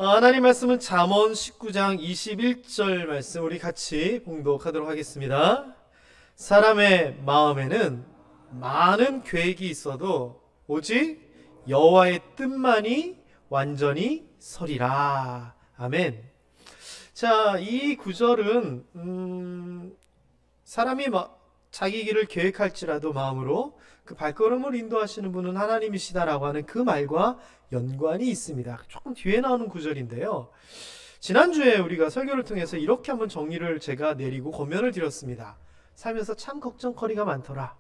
하나님 말씀은 잠언 19장 21절 말씀 우리 같이 봉독하도록 하겠습니다. 사람의 마음에는 많은 계획이 있어도 오직 여호와의 뜻만이 완전히 서리라. 아멘. 자, 이 구절은 사람이 자기 길을 계획할지라도 마음으로 그 발걸음을 인도하시는 분은 하나님이시다라고 하는 그 말과 연관이 있습니다. 조금 뒤에 나오는 구절인데요. 지난주에 우리가 설교를 통해서 이렇게 한번 정리를 제가 내리고 권면을 드렸습니다. 살면서 참 걱정거리가 많더라.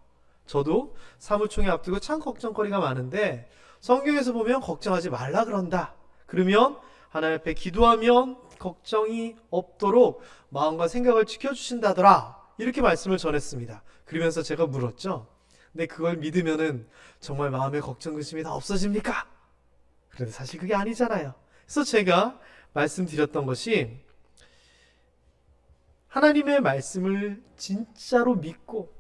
저도 사무총회 앞두고 참 걱정거리가 많은데 성경에서 보면 걱정하지 말라 그런다. 그러면 하나님 앞에 기도하면 걱정이 없도록 마음과 생각을 지켜주신다더라. 이렇게 말씀을 전했습니다. 그러면서 제가 물었죠. 근데 그걸 믿으면은 정말 마음의 걱정 근심이 다 없어집니까? 그런데 사실 그게 아니잖아요. 그래서 제가 말씀드렸던 것이 하나님의 말씀을 진짜로 믿고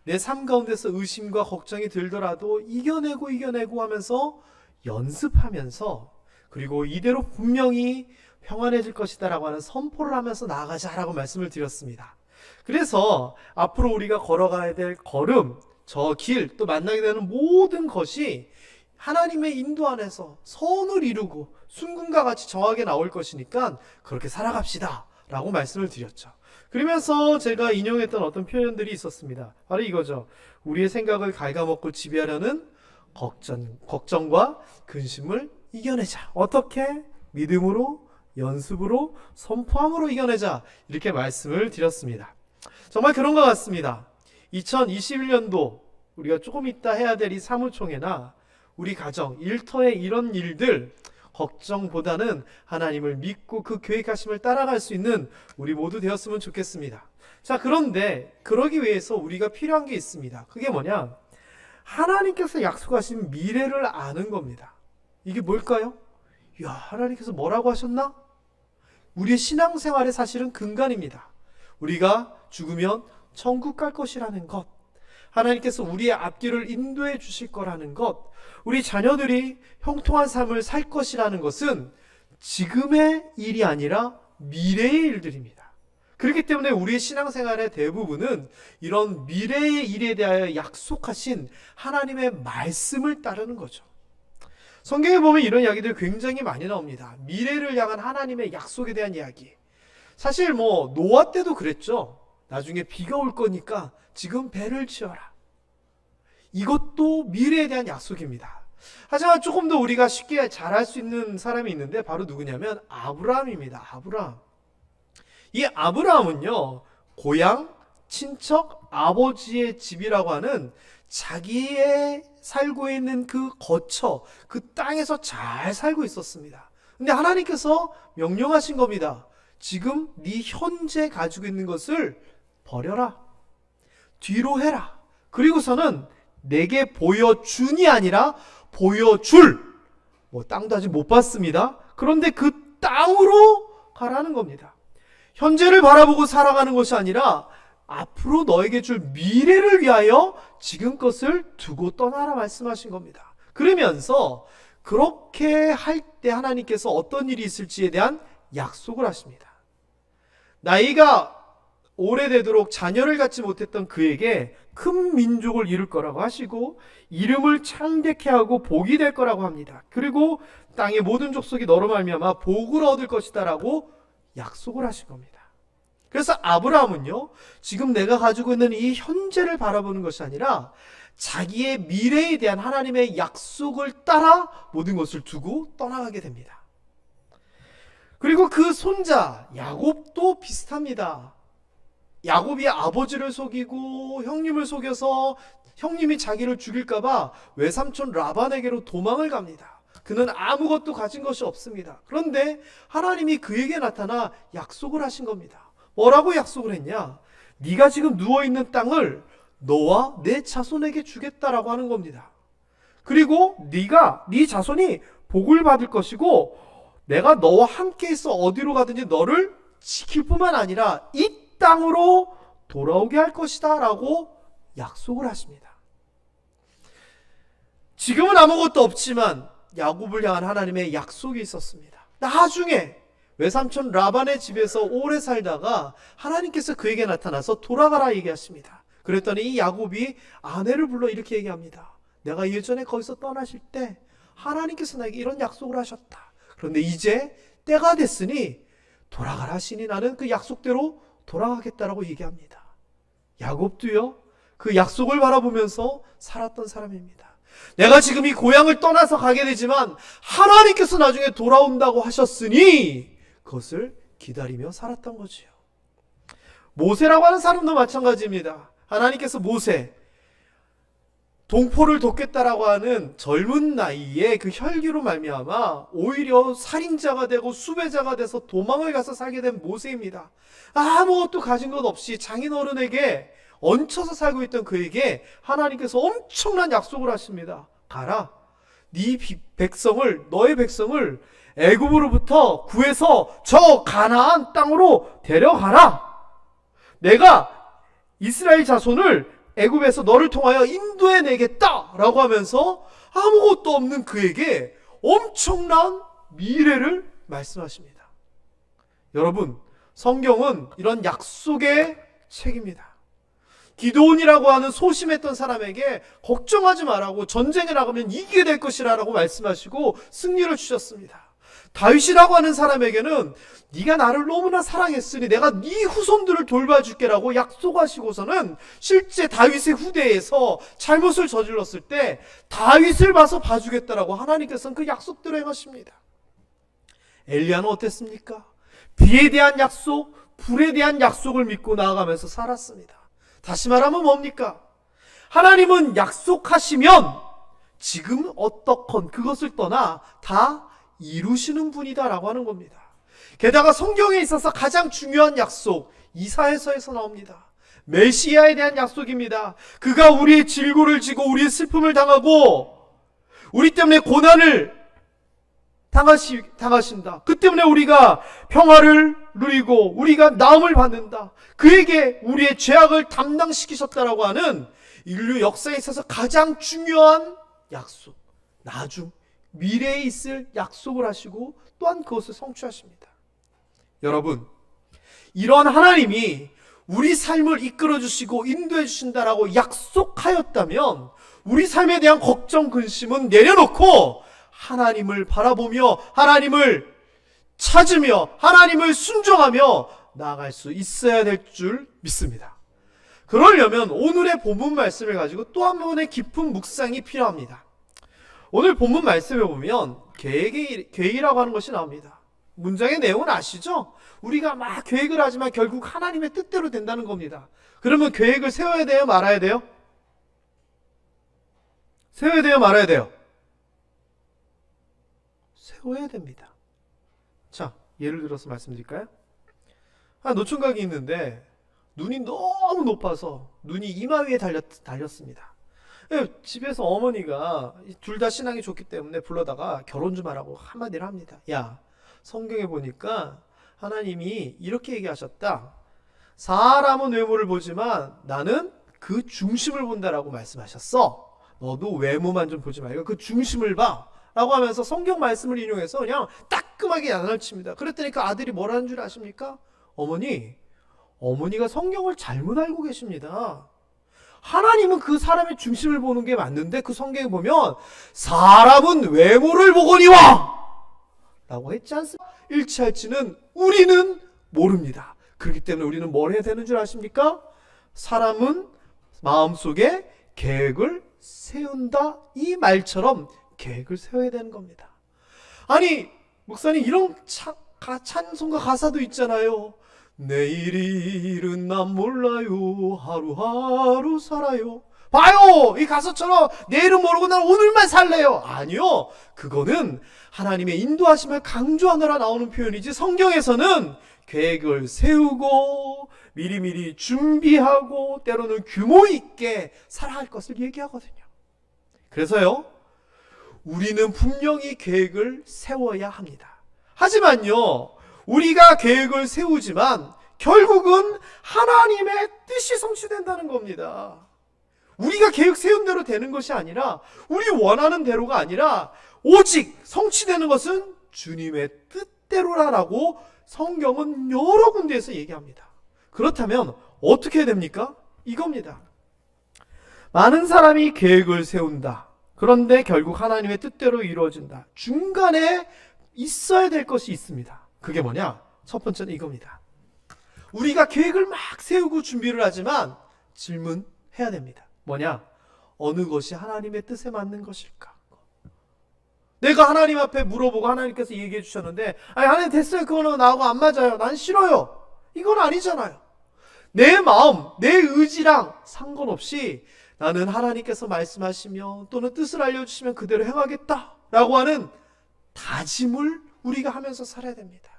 내 삶 가운데서 의심과 걱정이 들더라도 이겨내고 하면서 연습하면서 그리고 이대로 분명히 평안해질 것이다 라고 하는 선포를 하면서 나아가자라고 말씀을 드렸습니다. 그래서 앞으로 우리가 걸어가야 될 걸음, 저 길, 또 만나게 되는 모든 것이 하나님의 인도 안에서 선을 이루고 순금과 같이 정하게 나올 것이니까 그렇게 살아갑시다 라고 말씀을 드렸죠. 그러면서 제가 인용했던 어떤 표현들이 있었습니다. 바로 이거죠. 우리의 생각을 갉아먹고 지배하려는 걱정과 근심을 이겨내자. 어떻게? 믿음으로, 연습으로, 선포함으로 이겨내자. 이렇게 말씀을 드렸습니다. 정말 그런 것 같습니다. 2021년도 우리가 조금 있다 해야 될 이 사무총회나 우리 가정, 일터의 이런 일들 걱정보다는 하나님을 믿고 그 계획하심을 따라갈 수 있는 우리 모두 되었으면 좋겠습니다. 자, 그런데 그러기 위해서 우리가 필요한 게 있습니다. 그게 뭐냐? 하나님께서 약속하신 미래를 아는 겁니다. 이게 뭘까요? 야, 하나님께서 뭐라고 하셨나? 우리의 신앙생활의 사실은 근간입니다. 우리가 죽으면 천국 갈 것이라는 것, 하나님께서 우리의 앞길을 인도해 주실 거라는 것, 우리 자녀들이 형통한 삶을 살 것이라는 것은 지금의 일이 아니라 미래의 일들입니다. 그렇기 때문에 우리의 신앙생활의 대부분은 이런 미래의 일에 대하여 약속하신 하나님의 말씀을 따르는 거죠. 성경에 보면 이런 이야기들이 굉장히 많이 나옵니다. 미래를 향한 하나님의 약속에 대한 이야기. 사실 노아 때도 그랬죠. 나중에 비가 올 거니까 지금 배를 지어라. 이것도 미래에 대한 약속입니다. 하지만 조금 더 우리가 쉽게 잘할 수 있는 사람이 있는데 바로 누구냐면 아브라함입니다. 아브라함. 이 아브라함은요, 고향, 친척, 아버지의 집이라고 하는 자기의 살고 있는 그 거처, 그 땅에서 잘 살고 있었습니다. 근데 하나님께서 명령하신 겁니다. 지금 네 현재 가지고 있는 것을 버려라. 뒤로 해라. 그리고서는 내게 보여준이 아니라 보여줄. 땅도 아직 못 봤습니다. 그런데 그 땅으로 가라는 겁니다. 현재를 바라보고 살아가는 것이 아니라 앞으로 너에게 줄 미래를 위하여 지금 것을 두고 떠나라 말씀하신 겁니다. 그러면서 그렇게 할 때 하나님께서 어떤 일이 있을지에 대한 약속을 하십니다. 나이가 오래되도록 자녀를 갖지 못했던 그에게 큰 민족을 이룰 거라고 하시고 이름을 창대케 하고 복이 될 거라고 합니다. 그리고 땅의 모든 족속이 너로 말미암아 복을 얻을 것이다 라고 약속을 하신 겁니다. 그래서 아브라함은요, 지금 내가 가지고 있는 이 현재를 바라보는 것이 아니라 자기의 미래에 대한 하나님의 약속을 따라 모든 것을 두고 떠나가게 됩니다. 그리고 그 손자 야곱도 비슷합니다. 야곱이 아버지를 속이고 형님을 속여서 형님이 자기를 죽일까봐 외삼촌 라반에게로 도망을 갑니다. 그는 아무것도 가진 것이 없습니다. 그런데 하나님이 그에게 나타나 약속을 하신 겁니다. 뭐라고 약속을 했냐? 네가 지금 누워있는 땅을 너와 내 자손에게 주겠다라고 하는 겁니다. 그리고 네 자손이 복을 받을 것이고 내가 너와 함께 있어 어디로 가든지 너를 지킬 뿐만 아니라 이 땅으로 돌아오게 할 것이다 라고 약속을 하십니다. 지금은 아무것도 없지만 야곱을 향한 하나님의 약속이 있었습니다. 나중에 외삼촌 라반의 집에서 오래 살다가 하나님께서 그에게 나타나서 돌아가라 얘기하십니다. 그랬더니 이 야곱이 아내를 불러 이렇게 얘기합니다. 내가 예전에 거기서 떠나실 때 하나님께서 나에게 이런 약속을 하셨다. 그런데 이제 때가 됐으니 돌아가라 하시니 나는 그 약속대로 돌아가겠다라고 얘기합니다. 야곱도요, 그 약속을 바라보면서 살았던 사람입니다. 내가 지금 이 고향을 떠나서 가게 되지만 하나님께서 나중에 돌아온다고 하셨으니 그것을 기다리며 살았던 거지요. 모세라고 하는 사람도 마찬가지입니다. 하나님께서 모세, 동포를 돕겠다라고 하는 젊은 나이에 그 혈기로 말미암아 오히려 살인자가 되고 수배자가 돼서 도망을 가서 살게 된 모세입니다. 아무것도 가진 것 없이 장인어른에게 얹혀서 살고 있던 그에게 하나님께서 엄청난 약속을 하십니다. 가라, 네 백성을, 너의 백성을 애굽으로부터 구해서 저 가나안 땅으로 데려가라. 내가 이스라엘 자손을 애굽에서 너를 통하여 인도해 내겠다 라고 하면서 아무것도 없는 그에게 엄청난 미래를 말씀하십니다. 여러분, 성경은 이런 약속의 책입니다. 기드온이라고 하는 소심했던 사람에게 걱정하지 말라고, 전쟁에 나가면 이기게 될 것이라고 말씀하시고 승리를 주셨습니다. 다윗이라고 하는 사람에게는 네가 나를 너무나 사랑했으니 내가 네 후손들을 돌봐줄게라고 약속하시고서는 실제 다윗의 후대에서 잘못을 저질렀을 때 다윗을 봐서 봐주겠다라고 하나님께서는 그 약속대로 행하십니다. 엘리야는 어땠습니까? 비에 대한 약속, 불에 대한 약속을 믿고 나아가면서 살았습니다. 다시 말하면 뭡니까? 하나님은 약속하시면 지금 어떻건 그것을 떠나 다 이루시는 분이다라고 하는 겁니다. 게다가 성경에 있어서 가장 중요한 약속, 이사야서에서 나옵니다. 메시아에 대한 약속입니다. 그가 우리의 질고를 지고 우리의 슬픔을 당하고 우리 때문에 고난을 당하신다. 그 때문에 우리가 평화를 누리고 우리가 나음을 받는다. 그에게 우리의 죄악을 담당시키셨다라고 하는 인류 역사에 있어서 가장 중요한 약속, 나중 미래에 있을 약속을 하시고 또한 그것을 성취하십니다. 여러분, 이런 하나님이 우리 삶을 이끌어 주시고 인도해 주신다라고 약속하였다면 우리 삶에 대한 걱정, 근심은 내려놓고 하나님을 바라보며 하나님을 찾으며 하나님을 순종하며 나아갈 수 있어야 될 줄 믿습니다. 그러려면 오늘의 본문 말씀을 가지고 또 한 번의 깊은 묵상이 필요합니다. 오늘 본문 말씀에 보면 계획이라고 하는 것이 나옵니다. 문장의 내용은 아시죠? 우리가 막 계획을 하지만 결국 하나님의 뜻대로 된다는 겁니다. 그러면 계획을 세워야 돼요? 말아야 돼요? 세워야 돼요? 말아야 돼요? 세워야 됩니다. 자, 예를 들어서 말씀드릴까요? 노총각이 있는데 눈이 너무 높아서 눈이 이마 위에 달렸습니다. 집에서 어머니가 둘 다 신앙이 좋기 때문에 불러다가 결혼 좀 하라고 한마디를 합니다. 야, 성경에 보니까 하나님이 이렇게 얘기하셨다. 사람은 외모를 보지만 나는 그 중심을 본다라고 말씀하셨어. 너도 외모만 좀 보지 말고 그 중심을 봐 라고 하면서 성경 말씀을 인용해서 그냥 따끔하게 야단을 칩니다. 그랬더니 그 아들이 뭐라는 줄 아십니까? 어머니가 성경을 잘못 알고 계십니다. 하나님은 그 사람의 중심을 보는 게 맞는데 그 성경에 보면 사람은 외모를 보거니와 라고 했지 않습니까? 일치할지는 우리는 모릅니다. 그렇기 때문에 우리는 뭘 해야 되는 줄 아십니까? 사람은 마음속에 계획을 세운다, 이 말처럼 계획을 세워야 되는 겁니다. 아니, 목사님, 이런 찬송가 가사도 있잖아요. 내일은 난 몰라요, 하루하루 살아요. 봐요, 이 가사처럼 내일은 모르고 난 오늘만 살래요. 아니요, 그거는 하나님의 인도하심을 강조하느라 나오는 표현이지, 성경에서는 계획을 세우고 미리미리 준비하고 때로는 규모 있게 살아갈 것을 얘기하거든요. 그래서요, 우리는 분명히 계획을 세워야 합니다. 하지만요, 우리가 계획을 세우지만 결국은 하나님의 뜻이 성취된다는 겁니다. 우리가 계획 세운 대로 되는 것이 아니라, 우리 원하는 대로가 아니라 오직 성취되는 것은 주님의 뜻대로라라고 성경은 여러 군데에서 얘기합니다. 그렇다면 어떻게 해야 됩니까? 이겁니다. 많은 사람이 계획을 세운다. 그런데 결국 하나님의 뜻대로 이루어진다. 중간에 있어야 될 것이 있습니다. 그게 뭐냐? 첫 번째는 이겁니다. 우리가 계획을 막 세우고 준비를 하지만 질문해야 됩니다. 뭐냐? 어느 것이 하나님의 뜻에 맞는 것일까? 내가 하나님 앞에 물어보고 하나님께서 얘기해 주셨는데, 아니 하나님 됐어요. 그거는 나하고 안 맞아요. 난 싫어요. 이건 아니잖아요. 내 마음, 내 의지랑 상관없이 나는 하나님께서 말씀하시면 또는 뜻을 알려주시면 그대로 행하겠다라고 하는 다짐을 우리가 하면서 살아야 됩니다.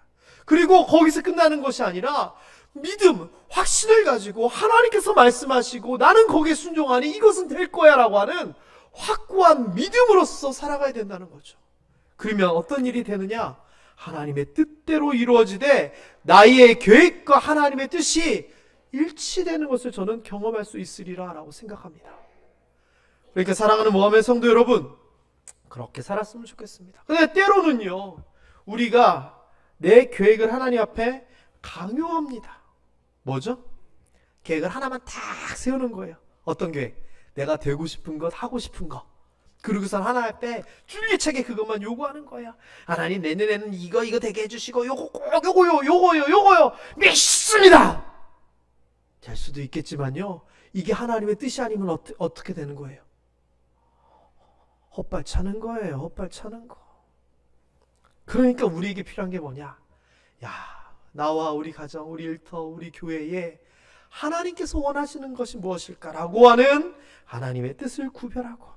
그리고 거기서 끝나는 것이 아니라 믿음, 확신을 가지고 하나님께서 말씀하시고 나는 거기에 순종하니 이것은 될 거야 라고 하는 확고한 믿음으로써 살아가야 된다는 거죠. 그러면 어떤 일이 되느냐? 하나님의 뜻대로 이루어지되 나의 계획과 하나님의 뜻이 일치되는 것을 저는 경험할 수 있으리라 라고 생각합니다. 그러니까 사랑하는 모함의 성도 여러분, 그렇게 살았으면 좋겠습니다. 근데 때로는요, 우리가 내 계획을 하나님 앞에 강요합니다. 뭐죠? 계획을 하나만 딱 세우는 거예요. 어떤 계획? 내가 되고 싶은 것, 하고 싶은 것. 그리고선 하나님 앞에 줄기차게 그것만 요구하는 거야. 하나님 내년에는 이거 되게 해주시고 요거 꼭 요거요 믿습니다. 될 수도 있겠지만요, 이게 하나님의 뜻이 아니면 어떻게 되는 거예요? 헛발차는 거예요. 헛발차는 거. 그러니까 우리에게 필요한 게 뭐냐? 야, 나와 우리 가정, 우리 일터, 우리 교회에 하나님께서 원하시는 것이 무엇일까라고 하는 하나님의 뜻을 구별하고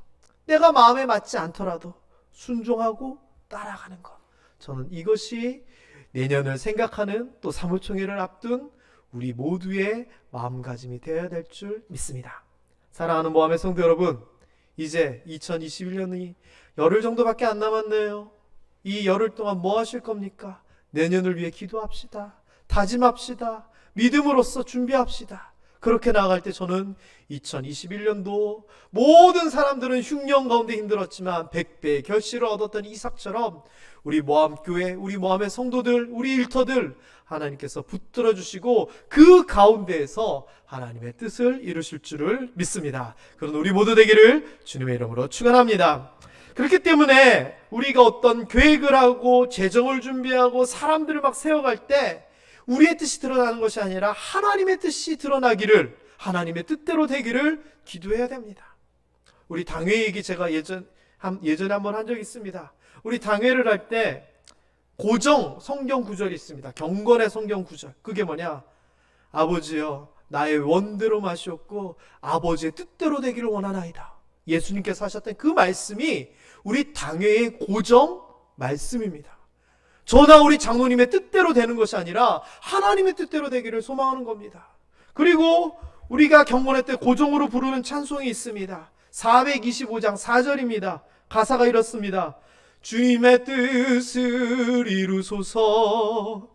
내가 마음에 맞지 않더라도 순종하고 따라가는 것. 저는 이것이 내년을 생각하는 또 사무총회를 앞둔 우리 모두의 마음가짐이 되어야 될 줄 믿습니다. 사랑하는 모함의 성도 여러분, 이제 2021년이 열흘 정도밖에 안 남았네요. 이 열흘 동안 뭐 하실 겁니까? 내년을 위해 기도합시다. 다짐합시다. 믿음으로써 준비합시다. 그렇게 나아갈 때 저는 2021년도 모든 사람들은 흉년 가운데 힘들었지만 100배의 결실을 얻었던 이삭처럼 우리 모함교회, 우리 모함의 성도들, 우리 일터들 하나님께서 붙들어 주시고 그 가운데에서 하나님의 뜻을 이루실 줄을 믿습니다. 그런 우리 모두 되기를 주님의 이름으로 축원합니다. 그렇기 때문에 우리가 어떤 계획을 하고 재정을 준비하고 사람들을 막 세워갈 때 우리의 뜻이 드러나는 것이 아니라 하나님의 뜻이 드러나기를, 하나님의 뜻대로 되기를 기도해야 됩니다. 우리 당회 얘기 제가 예전에 한번 한 적이 있습니다. 우리 당회를 할 때 고정 성경 구절이 있습니다. 경건의 성경 구절. 그게 뭐냐? 아버지여 나의 원대로 마시옵고 아버지의 뜻대로 되기를 원하나이다. 예수님께서 하셨던 그 말씀이 우리 당회의 고정 말씀입니다. 저나 우리 장로님의 뜻대로 되는 것이 아니라 하나님의 뜻대로 되기를 소망하는 겁니다. 그리고 우리가 경건회 때 고정으로 부르는 찬송이 있습니다. 425장 4절입니다. 가사가 이렇습니다. 주님의 뜻을 이루소서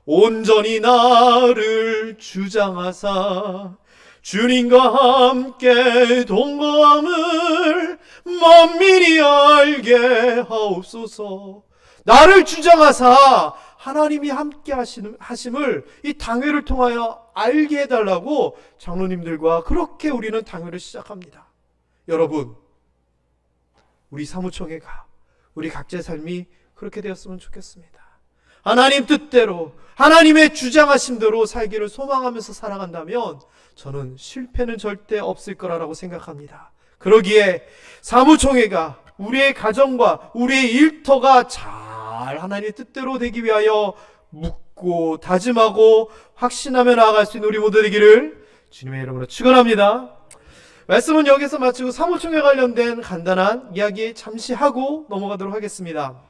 온전히 나를 주장하사 주님과 함께 동거함을 만민이 알게 하옵소서. 나를 주장하사 하나님이 함께 하심을 이 당회를 통하여 알게 해달라고 장로님들과 그렇게 우리는 당회를 시작합니다. 여러분, 우리 사무총회가 우리 각자의 삶이 그렇게 되었으면 좋겠습니다. 하나님 뜻대로 하나님의 주장하심대로 살기를 소망하면서 살아간다면 저는 실패는 절대 없을 거라고 생각합니다. 그러기에 사무총회가 우리의 가정과 우리의 일터가 잘 하나님의 뜻대로 되기 위하여 묻고 다짐하고 확신하며 나아갈 수 있는 우리 모두 되기를 주님의 이름으로 축원합니다. 말씀은 여기서 마치고 사무총회 관련된 간단한 이야기 잠시 하고 넘어가도록 하겠습니다.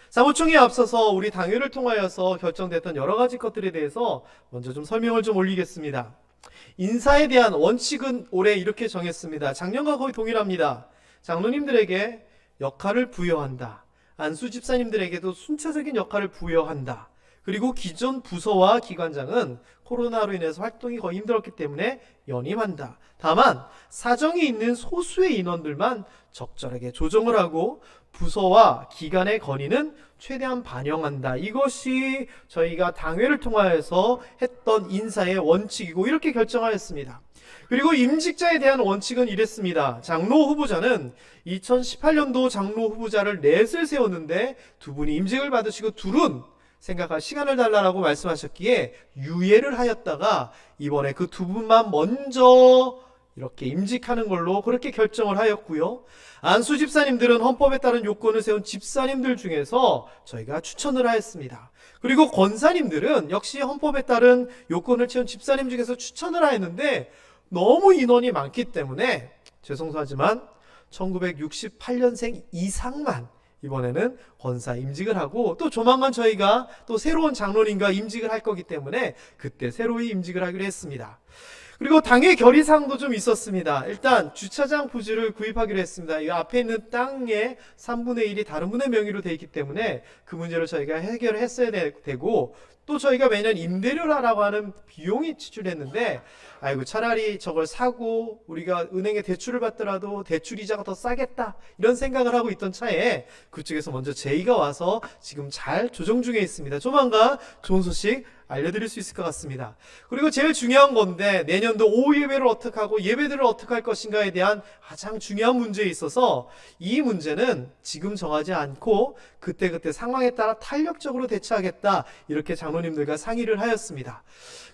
사무총회에 앞서서 우리 당회를 통하여서 결정됐던 여러 가지 것들에 대해서 먼저 좀 설명을 좀 올리겠습니다. 인사에 대한 원칙은 올해 이렇게 정했습니다. 작년과 거의 동일합니다. 장로님들에게 역할을 부여한다. 안수 집사님들에게도 순차적인 역할을 부여한다. 그리고 기존 부서와 기관장은 코로나로 인해서 활동이 거의 힘들었기 때문에 연임한다. 다만 사정이 있는 소수의 인원들만 적절하게 조정을 하고 부서와 기관의 건의는 최대한 반영한다. 이것이 저희가 당회를 통하여서 했던 인사의 원칙이고 이렇게 결정하였습니다. 그리고 임직자에 대한 원칙은 이랬습니다. 장로 후보자는 2018년도 장로 후보자를 넷을 세웠는데 두 분이 임직을 받으시고 둘은 생각할 시간을 달라고 말씀하셨기에 유예를 하였다가 이번에 그 두 분만 먼저 이렇게 임직하는 걸로 그렇게 결정을 하였고요. 안수 집사님들은 헌법에 따른 요건을 세운 집사님들 중에서 저희가 추천을 하였습니다. 그리고 권사님들은 역시 헌법에 따른 요건을 채운 집사님 중에서 추천을 하였는데 너무 인원이 많기 때문에 죄송하지만 1968년생 이상만 이번에는 권사 임직을 하고 또 조만간 저희가 또 새로운 장로님과 임직을 할 거기 때문에 그때 새로이 임직을 하기로 했습니다. 그리고 당의 결의사항도 좀 있었습니다. 일단 주차장 부지를 구입하기로 했습니다. 이 앞에 있는 땅의 3분의 1이 다른 분의 명의로 되어 있기 때문에 그 문제를 저희가 해결을 했어야 되고 또 저희가 매년 임대료라고 하는 비용이 지출했는데 아이고 차라리 저걸 사고 우리가 은행에 대출을 받더라도 대출 이자가 더 싸겠다 이런 생각을 하고 있던 차에 그쪽에서 먼저 제의가 와서 지금 잘 조정 중에 있습니다. 조만간 좋은 소식 알려드릴 수 있을 것 같습니다. 그리고 제일 중요한 건데 내년도 오후 예배를 어떻게 하고 예배들을 어떻게 할 것인가에 대한 가장 중요한 문제에 있어서 이 문제는 지금 정하지 않고 그때그때 상황에 따라 탄력적으로 대처하겠다 이렇게 장로님들과 상의를 하였습니다.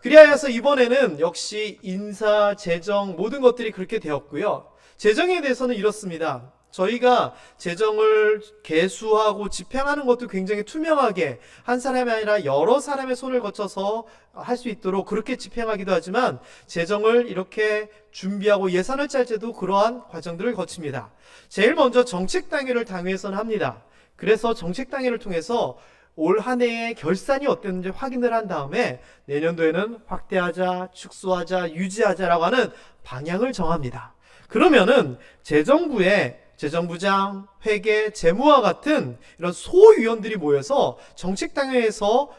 그리하여서 이번에는 역시 인사, 재정 모든 것들이 그렇게 되었고요. 재정에 대해서는 이렇습니다. 저희가 재정을 개수하고 집행하는 것도 굉장히 투명하게 한 사람이 아니라 여러 사람의 손을 거쳐서 할 수 있도록 그렇게 집행하기도 하지만 재정을 이렇게 준비하고 예산을 짤 때도 그러한 과정들을 거칩니다. 제일 먼저 정책당회를 당회에서는 합니다. 그래서 정책당회를 통해서 올 한 해의 결산이 어땠는지 확인을 한 다음에 내년도에는 확대하자, 축소하자, 유지하자라고 하는 방향을 정합니다. 그러면은 재정부에 재정부장, 회계, 재무와 같은 이런 소위원들이 모여서 정책당회에서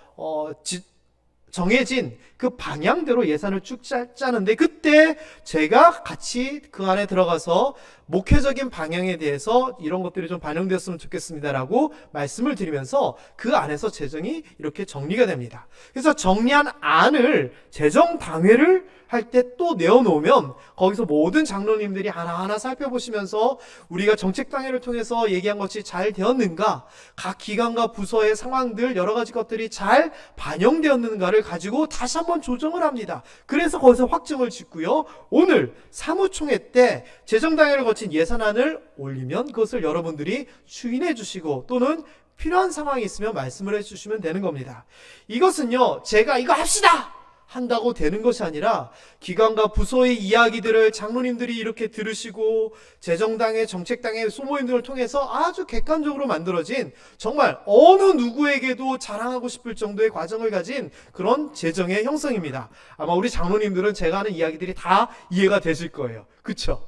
정해진 그 방향대로 예산을 쭉 짜는데 그때 제가 같이 그 안에 들어가서 목회적인 방향에 대해서 이런 것들이 좀 반영되었으면 좋겠습니다라고 말씀을 드리면서 그 안에서 재정이 이렇게 정리가 됩니다. 그래서 정리한 안을 재정당회를 할 때 또 내어놓으면 거기서 모든 장로님들이 하나하나 살펴보시면서 우리가 정책당회를 통해서 얘기한 것이 잘 되었는가, 각 기관과 부서의 상황들 여러 가지 것들이 잘 반영되었는가를 가지고 다시 한번 조정을 합니다. 그래서 거기서 확정을 짓고요. 오늘 사무총회 때 재정당회를 거친 예산안을 올리면 그것을 여러분들이 추인해 주시고 또는 필요한 상황이 있으면 말씀을 해주시면 되는 겁니다. 이것은요, 제가 이거 합시다! 한다고 되는 것이 아니라 기관과 부서의 이야기들을 장로님들이 이렇게 들으시고 재정당회, 정책당회 소모임들을 통해서 아주 객관적으로 만들어진 정말 어느 누구에게도 자랑하고 싶을 정도의 과정을 가진 그런 재정의 형성입니다. 아마 우리 장로님들은 제가 하는 이야기들이 다 이해가 되실 거예요. 그쵸?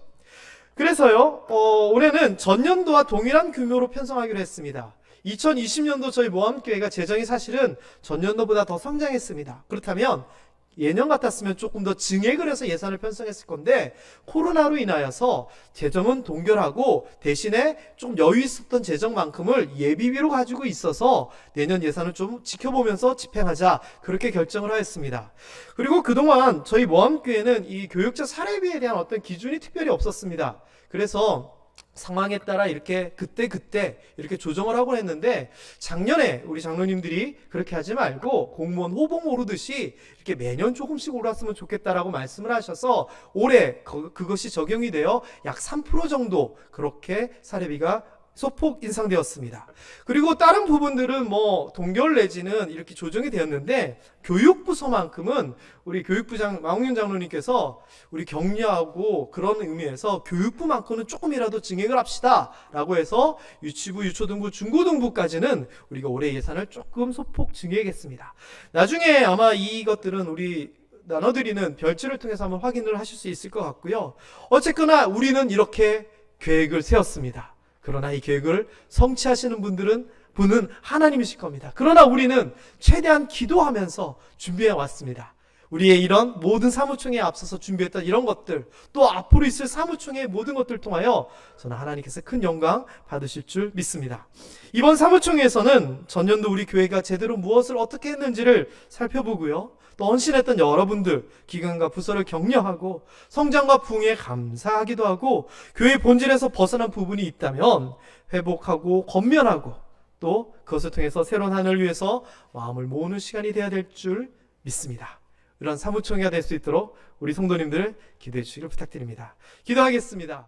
그래서요, 올해는 전년도와 동일한 규모로 편성하기로 했습니다. 2020년도 저희 모함교회가 재정이 사실은 전년도보다 더 성장했습니다. 그렇다면 예년 같았으면 조금 더 증액을 해서 예산을 편성했을 건데 코로나로 인하여서 재정은 동결하고 대신에 좀 여유 있었던 재정만큼을 예비비로 가지고 있어서 내년 예산을 좀 지켜보면서 집행하자 그렇게 결정을 하였습니다. 그리고 그동안 저희 모함교회는 이 교육자 사례비에 대한 어떤 기준이 특별히 없었습니다. 그래서 상황에 따라 이렇게 그때 이렇게 조정을 하곤 했는데 작년에 우리 장로님들이 그렇게 하지 말고 공무원 호봉 오르듯이 이렇게 매년 조금씩 올랐으면 좋겠다라고 말씀을 하셔서 올해 그것이 적용이 되어 약 3% 정도 그렇게 사례비가 소폭 인상되었습니다. 그리고 다른 부분들은 뭐 동결 내지는 이렇게 조정이 되었는데 교육부서만큼은 우리 교육부장 마홍윤 장로님께서 우리 격려하고 그런 의미에서 교육부만큼은 조금이라도 증액을 합시다 라고 해서 유치부, 유초등부, 중고등부까지는 우리가 올해 예산을 조금 소폭 증액했습니다. 나중에 아마 이것들은 우리 나눠드리는 별지를 통해서 한번 확인을 하실 수 있을 것 같고요. 어쨌거나 우리는 이렇게 계획을 세웠습니다. 그러나 이 계획을 성취하시는 분은 하나님이실 겁니다. 그러나 우리는 최대한 기도하면서 준비해 왔습니다. 우리의 이런 모든 사무총회에 앞서서 준비했던 이런 것들, 또 앞으로 있을 사무총회의 모든 것들을 통하여 저는 하나님께서 큰 영광 받으실 줄 믿습니다. 이번 사무총회에서는 전년도 우리 교회가 제대로 무엇을 어떻게 했는지를 살펴보고요. 또 헌신했던 여러분들, 기관과 부서를 격려하고 성장과 부흥에 감사하기도 하고, 교회 본질에서 벗어난 부분이 있다면 회복하고 권면하고, 또 그것을 통해서 새로운 한 해를 위해서 마음을 모으는 시간이 되어야 될 줄 믿습니다. 이런 사무총회가 될 수 있도록 우리 성도님들 기도해 주시길 부탁드립니다. 기도하겠습니다.